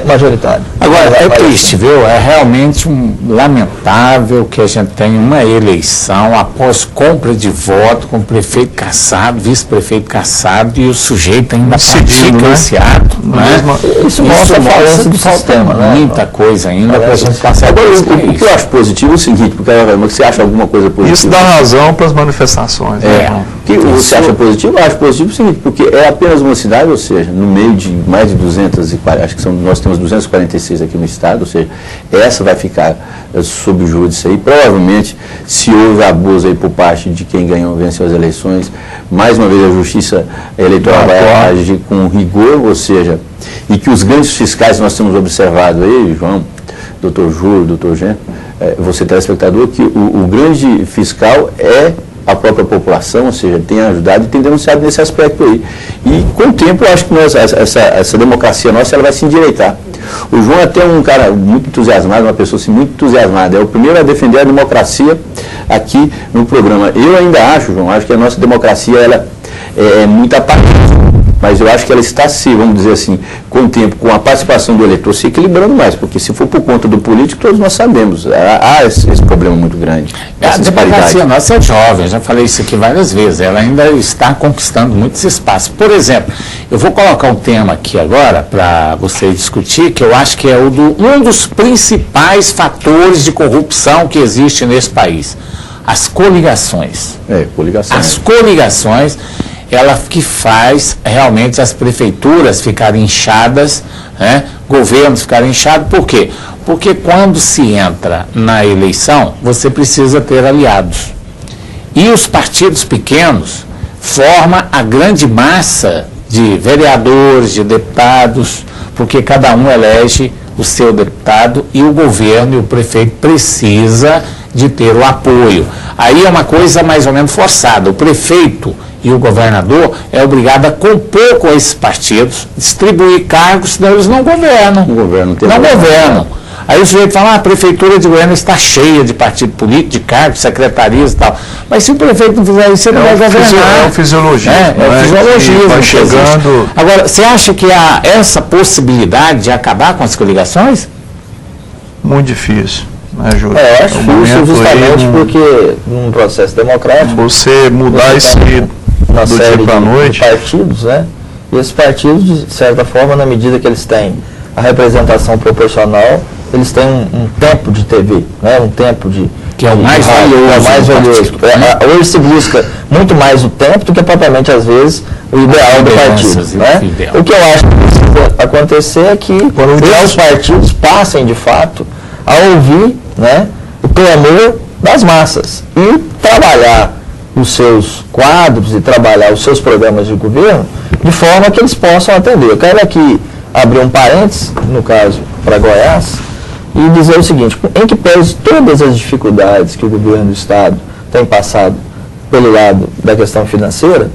majoritário. Agora, é triste, viu? É realmente lamentável que a gente tenha uma eleição após compra de voto com o prefeito cassado, vice-prefeito cassado, e o sujeito ainda pratica esse ato. Né? Isso mostra a falência do sistema. Muita coisa ainda para a gente passar. Agora, o que eu acho positivo é o seguinte, porque você acha alguma coisa positiva? Isso dá razão para as manifestações. O que você acha positivo? Eu acho positivo o seguinte, porque é apenas uma cidade, ou seja, no meio de mais de 240, acho que nós temos 246 aqui no estado, ou seja, essa vai ficar sob o júri disso aí. Provavelmente, se houve abuso aí por parte de quem ganhou, venceu as eleições, mais uma vez a Justiça Eleitoral vai agir com rigor, ou seja, e que os grandes fiscais nós temos observado aí, João, doutor Júlio, doutor Jean, você telespectador, que o grande fiscal é a própria população, ou seja, tem ajudado e tem denunciado nesse aspecto aí. E com o tempo eu acho que essa democracia nossa ela vai se endireitar. O João é até um cara muito entusiasmado, uma pessoa assim, muito entusiasmada. É o primeiro a defender a democracia aqui no programa. Eu ainda acho, João, acho que a nossa democracia ela é muito aparente. Mas eu acho que ela está, vamos dizer assim, com o tempo, com a participação do eleitor, se equilibrando mais, porque se for por conta do político, todos nós sabemos, há esse problema muito grande. A democracia nossa é jovem, já falei isso aqui várias vezes, ela ainda está conquistando muitos espaços. Por exemplo, eu vou colocar um tema aqui agora para você discutir, que eu acho que é um dos principais fatores de corrupção que existe nesse país, as coligações. Coligações. As coligações, ela que faz realmente as prefeituras ficarem inchadas, né? Governos ficarem inchados. Por quê? Porque quando se entra na eleição, você precisa ter aliados. E os partidos pequenos formam a grande massa de vereadores, de deputados, porque cada um elege o seu deputado e o governo e o prefeito precisa de ter o apoio. Aí é uma coisa mais ou menos forçada. O prefeito e o governador é obrigado a compor com esses partidos, distribuir cargos, senão eles não governam. Não governam. Aí o sujeito fala, a prefeitura de Goiânia está cheia de partido político, de cargos, secretarias e tal. Mas se o prefeito não fizer isso, ele não vai governar. É o fisiologismo. É o fisiologismo. Vai chegando... Agora, você acha que há essa possibilidade de acabar com as coligações? Muito difícil. Júlio? Eu acho difícil justamente porque num processo democrático você mudar isso do dia para a noite. De partidos, né? E esses partidos, de certa forma, na medida que eles têm a representação proporcional, eles têm um tempo de TV, né? Um tempo de... Que é o mais valioso. Hoje se busca muito mais o tempo do que propriamente, às vezes, o ideal do partido. Né? O que eu acho que precisa acontecer é que os partidos passem, de fato, a ouvir, né, o clamor das massas e trabalhar os seus quadros e trabalhar os seus programas de governo de forma que eles possam atender. Eu quero aqui abrir um parênteses, no caso, para Goiás, e dizer o seguinte, em que pese todas as dificuldades que o governo do Estado tem passado pelo lado da questão financeira,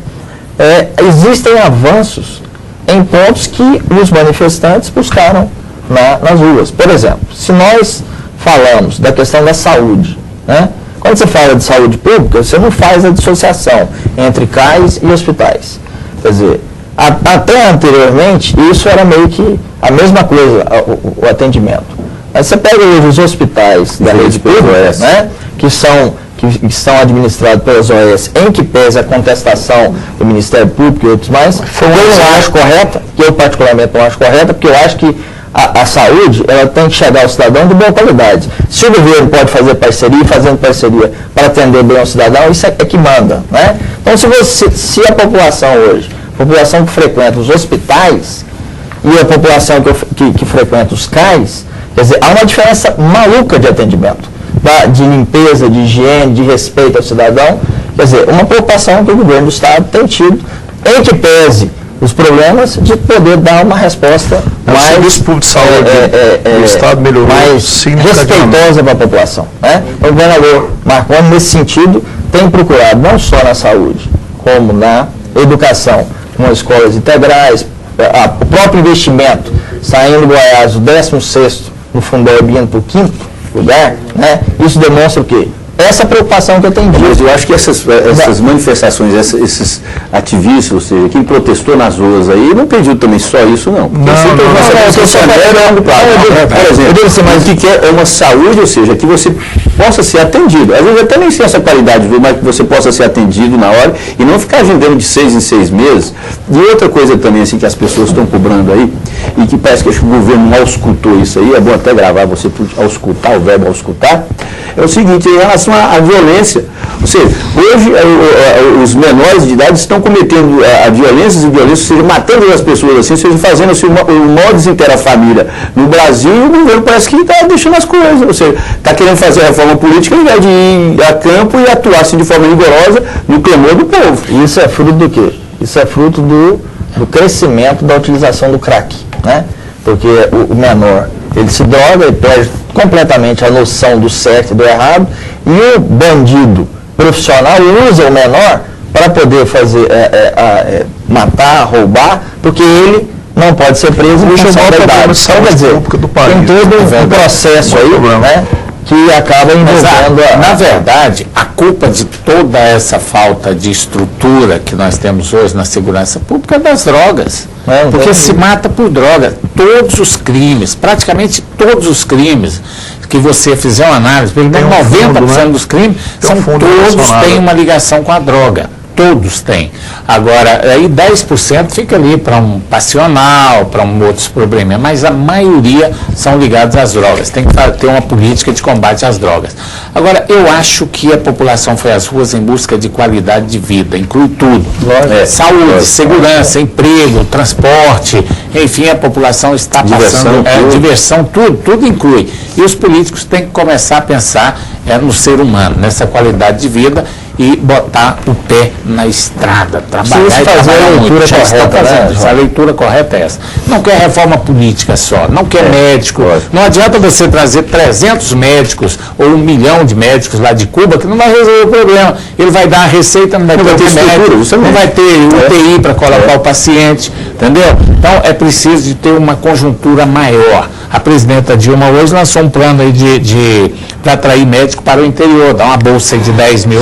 existem avanços em pontos que os manifestantes buscaram nas ruas. Por exemplo, se nós falamos da questão da saúde, né? Quando você fala de saúde pública, você não faz a dissociação entre CAIS e hospitais. Quer dizer, até anteriormente, isso era meio que a mesma coisa, o atendimento. Mas você pega hoje os hospitais da rede pública, né? que são administrados pelas OS, em que pese a contestação do Ministério Público e outros mais, eu não acho correta, que eu particularmente não acho correta, porque eu acho que a saúde, ela tem que chegar ao cidadão de boa qualidade. Se o governo pode fazer parceria, fazendo parceria para atender bem ao cidadão, isso é que manda, né? Então, se a população hoje, a população que frequenta os hospitais e a população que frequenta os CAIS, quer dizer, há uma diferença maluca de atendimento, de limpeza, de higiene, de respeito ao cidadão. Quer dizer, uma preocupação que o governo do Estado tem tido, em que pese os problemas, de poder dar uma resposta mais serviço público de saúde do Estado melhorou, mais respeitosa para a população. Né? O governador Marconi, nesse sentido, tem procurado, não só na saúde, como na educação, com escolas integrais, o próprio investimento, saindo do Goiás, o 16º no Fundeb, indo para o 5º lugar, né? Isso demonstra o quê? essa preocupação que eu tenho Mas dito. eu acho que essas manifestações, esses ativistas, ou seja, quem protestou nas ruas aí, não pediu também só isso, não. Por exemplo, mas o que quer é uma saúde, ou seja, que você possa ser atendido. Às vezes até nem sem essa qualidade, mas que você possa ser atendido na hora e não ficar agendando de 6 em 6 meses. E outra coisa também, assim, que as pessoas estão cobrando aí, e que parece que o governo mal escutou isso aí, é bom até gravar você auscultar, o verbo auscultar, é o seguinte, em relação à violência. Ou seja, hoje os menores de idade estão cometendo violências, ou seja, matando as pessoas assim, ou seja, fazendo assim, o modus intera família no Brasil, e o governo parece que está deixando as coisas, ou seja, está querendo fazer a reforma política ao invés de ir a campo e atuar assim, de forma rigorosa no clamor do povo. Isso é fruto do quê? Isso é fruto do crescimento da utilização do crack, né? Porque o menor, ele se droga e perde completamente a noção do certo e do errado, e o bandido profissional usa o menor para poder fazer, matar, roubar, porque ele não pode ser preso em função da idade. Então, quer dizer, tem todo um processo aí, né, que acaba envolvendo na verdade, a culpa de toda essa falta de estrutura que nós temos hoje na segurança pública é das drogas. Porque se mata por droga. Todos os crimes, praticamente todos os crimes que você fizer uma análise, 90% dos crimes, todos têm uma ligação com a droga. Todos têm. Agora, aí 10% fica ali para um passional, para outros problemas, mas a maioria são ligados às drogas. Tem que ter uma política de combate às drogas. Agora, eu acho que a população foi às ruas em busca de qualidade de vida, inclui tudo. Saúde, segurança, emprego, transporte, enfim, a população está passando, diversão, tudo inclui. E os políticos têm que começar a pensar no ser humano, nessa qualidade de vida, e botar o pé na estrada, trabalhar e trabalhar muito. A leitura correta é essa. Não quer reforma política só, não quer médico. Não adianta você trazer 300 médicos ou 1 milhão de médicos lá de Cuba, que não vai resolver o problema. Ele vai dar a receita, não vai ter médico, não vai ter UTI para colocar o paciente, entendeu? Então é preciso de ter uma conjuntura maior. A presidenta Dilma hoje lançou um plano aí para atrair médico para o interior, dar uma bolsa de R$10 mil,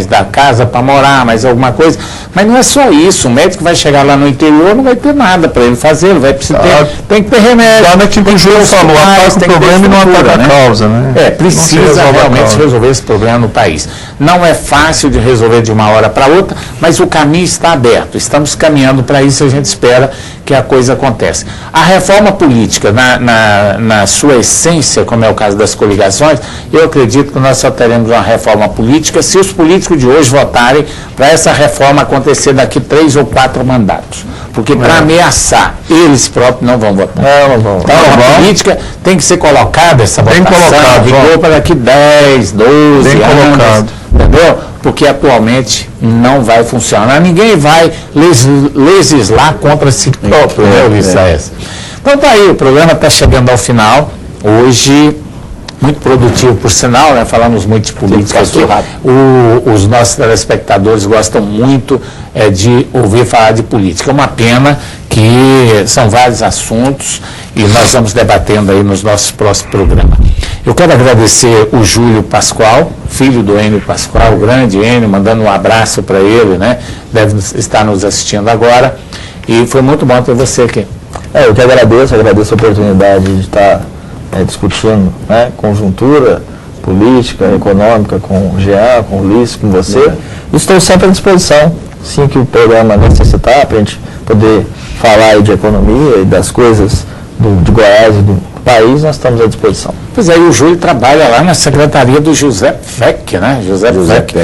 dar casa para morar, mais alguma coisa. Mas não é só isso. O médico vai chegar lá no interior, não vai ter nada para ele fazer, ele vai precisar tem que ter remédio. Lá naquilo que o Júlio falou, ataca o problema e não ataca a causa, né? Precisa realmente resolver esse problema no país. Não é fácil de resolver de uma hora para outra, mas o caminho está aberto. Estamos caminhando para isso e a gente espera que a coisa aconteça. A reforma política, na sua essência, como é o caso das coligações, eu acredito que nós só teremos uma reforma política se os políticos de hoje votarem para essa reforma acontecer daqui 3 ou 4 mandatos. Porque para ameaçar, eles próprios não vão votar. Então a política tem que ser colocada, essa votação, vigor para daqui 10, 12 anos. Entendeu? Porque atualmente não vai funcionar. Ninguém vai legislar contra si próprio, né, Ulisses? Então tá aí, o programa está chegando ao final. Hoje, muito produtivo, por sinal, né? Falamos muito de política aqui. Os nossos telespectadores gostam muito de ouvir falar de política. É uma pena que são vários assuntos e nós vamos debatendo aí nos nossos próximos programas. Eu quero agradecer o Júlio Pascoal, filho do Enio Pascoal, o grande Enio, mandando um abraço para ele, né? Deve estar nos assistindo agora. E foi muito bom ter você aqui. Eu que agradeço a oportunidade de estar discutindo, né, conjuntura política, econômica com o Jean, com o Ulisses, com você. Estou sempre à disposição, sim, que o programa necessitar, para a gente poder falar aí de economia e das coisas de Goiás e do país, nós estamos à disposição. Pois é, e o Júlio trabalha lá na secretaria do José Weck, né? José Weck.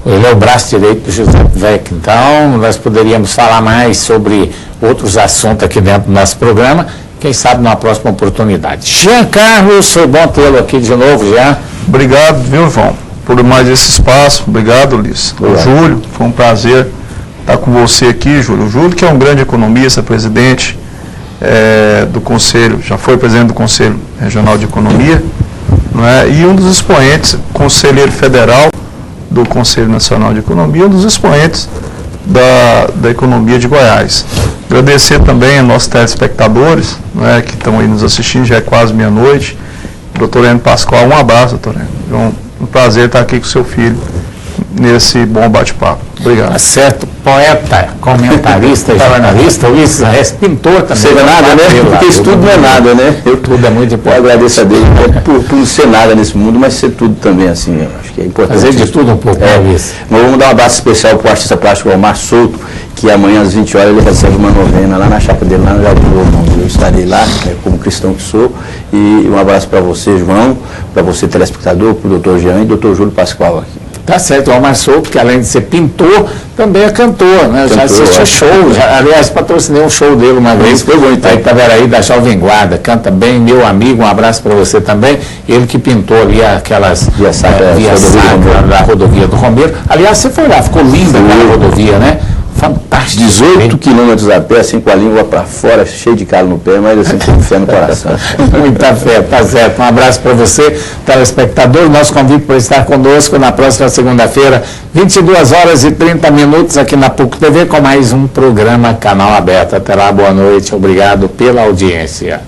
Ele é o braço direito do José Weck. Então, nós poderíamos falar mais sobre outros assuntos aqui dentro do nosso programa, quem sabe numa próxima oportunidade. Jean Carlos, foi bom tê-lo aqui de novo, Jean. Obrigado, viu, João, por mais esse espaço. Obrigado, Ulisses. Júlio, foi um prazer estar com você aqui, Júlio. O Júlio, que é um grande economista, presidente do Conselho, já foi presidente do Conselho Regional de Economia, não é? E um dos expoentes, conselheiro federal do Conselho Nacional de Economia, um dos expoentes da economia de Goiás. Agradecer também a nossos telespectadores, não é, que estão aí nos assistindo, já é quase meia-noite, doutor Enio Pascoal. Um abraço, doutor Enio. Um prazer estar aqui com o seu filho nesse bom bate-papo. Obrigado. Tá certo. Poeta, comentarista, jornalista, Luiz Arres, pintor também. Seja nada, né? Porque isso tudo não é nada, né? Tudo é muito Eu importante. agradeço a Deus por não ser nada nesse mundo, mas ser tudo também, assim, acho que é importante. Fazer de tudo um pouco, né, Luiz? Mas vamos dar um abraço especial para o artista plástico Omar Souto, que amanhã às 20 horas ele recebe uma novena lá na chácara dele, lá no Jardim Novo. Eu estarei lá, como cristão que sou, e um abraço para você, João, para você, telespectador, para o doutor Jean e doutor Júlio Pascoal aqui. Tá certo, o Omar Souto, que além de ser pintor, também é cantor, né? Já assistiu show, aliás, patrocinei um show dele uma vez. Foi bom, então. Aí Itaveraí, da Jovem Guarda, canta bem, meu amigo, um abraço para você também. Ele que pintou ali aquelas Via Sacra da rodovia do Romeiro. Aliás, você foi lá, ficou linda aquela rodovia, né? Fantástico. 18 quilômetros a pé, assim, com a língua para fora, cheio de calo no pé, mas assim, com fé no coração. Muita fé, tá certo. Um abraço para você, telespectador. Nosso convite para estar conosco na próxima segunda-feira, 22h30, aqui na PUC TV, com mais um programa Canal Aberto. Até lá, boa noite. Obrigado pela audiência.